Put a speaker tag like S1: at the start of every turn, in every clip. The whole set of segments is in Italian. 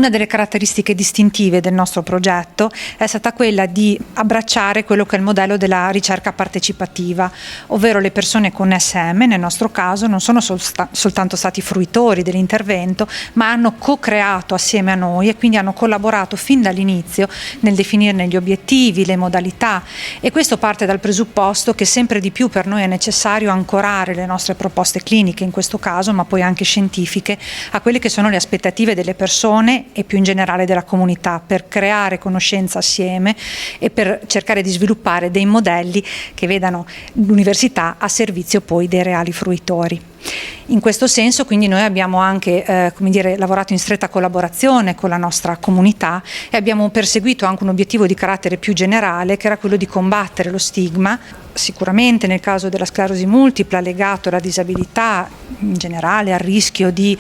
S1: Una delle caratteristiche distintive del nostro progetto è stata quella di abbracciare quello che è il modello della ricerca partecipativa, ovvero le persone con SM, nel nostro caso, non sono soltanto stati fruitori dell'intervento, ma hanno co-creato assieme a noi e quindi hanno collaborato fin dall'inizio nel definirne gli obiettivi, le modalità, e questo parte dal presupposto che sempre di più per noi è necessario ancorare le nostre proposte cliniche, in questo caso, ma poi anche scientifiche, a quelle che sono le aspettative delle persone e più in generale della comunità, per creare conoscenza assieme e per cercare di sviluppare dei modelli che vedano l'università a servizio poi dei reali fruitori. In questo senso quindi noi abbiamo anche lavorato in stretta collaborazione con la nostra comunità e abbiamo perseguito anche un obiettivo di carattere più generale, che era quello di combattere lo stigma, sicuramente nel caso della sclerosi multipla legato alla disabilità in generale, al rischio di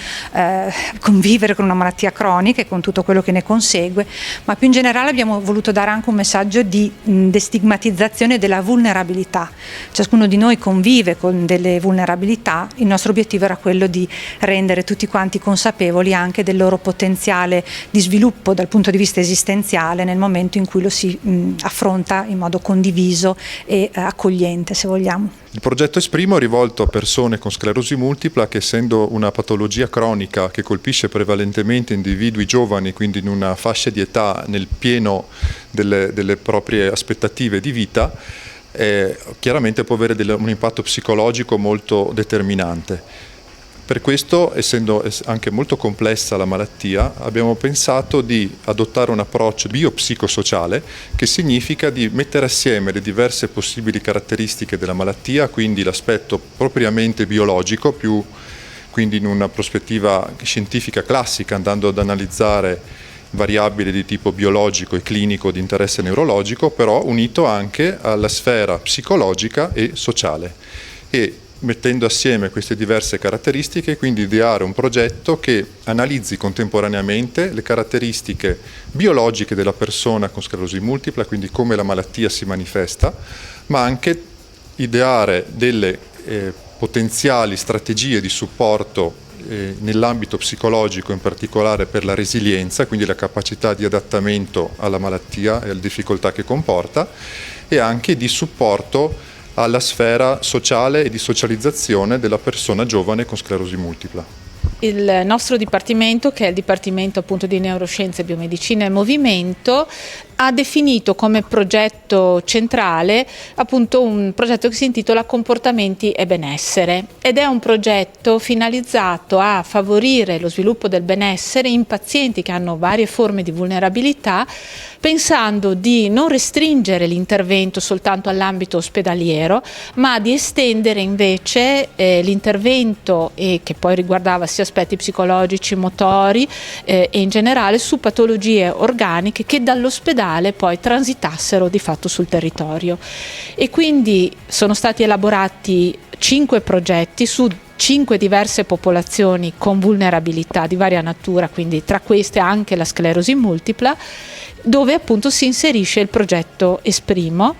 S1: convivere con una malattia cronica e con tutto quello che ne consegue, ma più in generale abbiamo voluto dare anche un messaggio di destigmatizzazione della vulnerabilità. Ciascuno di noi convive con delle vulnerabilità, il nostro obiettivo era quello di rendere tutti quanti consapevoli anche del loro potenziale di sviluppo dal punto di vista esistenziale nel momento in cui lo si affronta in modo condiviso e accogliente, se vogliamo.
S2: Il progetto Esprimo è rivolto a persone con sclerosi multipla che, essendo una patologia cronica che colpisce prevalentemente individui giovani, quindi in una fascia di età nel pieno delle proprie aspettative di vita, chiaramente può avere un impatto psicologico molto determinante. Per questo, essendo anche molto complessa la malattia, abbiamo pensato di adottare un approccio biopsicosociale, che significa di mettere assieme le diverse possibili caratteristiche della malattia, quindi l'aspetto propriamente biologico, quindi in una prospettiva scientifica classica, andando ad analizzare variabili di tipo biologico e clinico di interesse neurologico, però unito anche alla sfera psicologica e sociale. E mettendo assieme queste diverse caratteristiche, quindi ideare un progetto che analizzi contemporaneamente le caratteristiche biologiche della persona con sclerosi multipla, quindi come la malattia si manifesta, ma anche ideare delle potenziali strategie di supporto nell'ambito psicologico, in particolare per la resilienza, quindi la capacità di adattamento alla malattia e alle difficoltà che comporta, e anche di supporto alla sfera sociale e di socializzazione della persona giovane con sclerosi multipla.
S3: Il nostro dipartimento, che è il Dipartimento appunto di Neuroscienze, Biomedicina e Movimento, ha definito come progetto centrale appunto un progetto che si intitola Comportamenti e Benessere, ed è un progetto finalizzato a favorire lo sviluppo del benessere in pazienti che hanno varie forme di vulnerabilità, pensando di non restringere l'intervento soltanto all'ambito ospedaliero, ma di estendere invece l'intervento, che poi riguardava sia aspetti psicologici, motori e in generale su patologie organiche che dall'ospedale poi transitassero di fatto sul territorio. E quindi sono stati elaborati 5 progetti su 5 diverse popolazioni con vulnerabilità di varia natura, quindi tra queste anche la sclerosi multipla, dove appunto si inserisce il progetto Esprimo.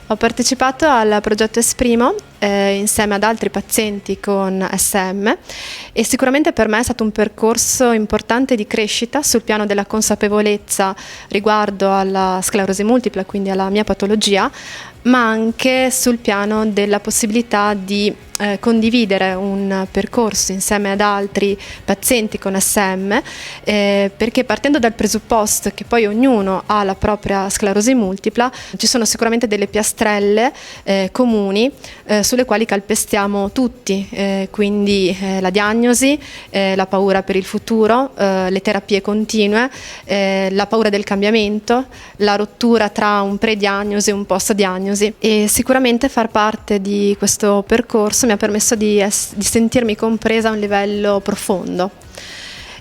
S4: Ho partecipato al progetto Esprimo insieme ad altri pazienti con SM, e sicuramente per me è stato un percorso importante di crescita sul piano della consapevolezza riguardo alla sclerosi multipla, quindi alla mia patologia, ma anche sul piano della possibilità di condividere un percorso insieme ad altri pazienti con SM, perché partendo dal presupposto che poi ognuno ha la propria sclerosi multipla, ci sono sicuramente delle piastrelle comuni sulle quali calpestiamo tutti, quindi la diagnosi, la paura per il futuro, le terapie continue, la paura del cambiamento, la rottura tra un pre-diagnosi e un post-diagnosi, e sicuramente far parte di questo percorso mi ha permesso di sentirmi compresa a un livello profondo.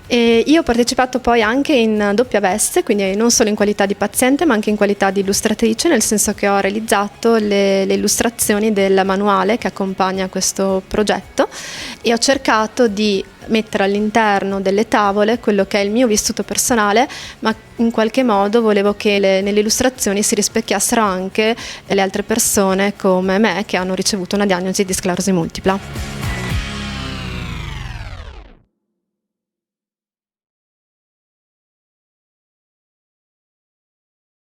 S4: E io ho partecipato poi anche in doppia veste, quindi non solo in qualità di paziente ma anche in qualità di illustratrice, nel senso che ho realizzato le illustrazioni del manuale che accompagna questo progetto, e ho cercato di mettere all'interno delle tavole quello che è il mio vissuto personale, ma in qualche modo volevo che nelle illustrazioni si rispecchiassero anche le altre persone come me che hanno ricevuto una diagnosi di sclerosi multipla.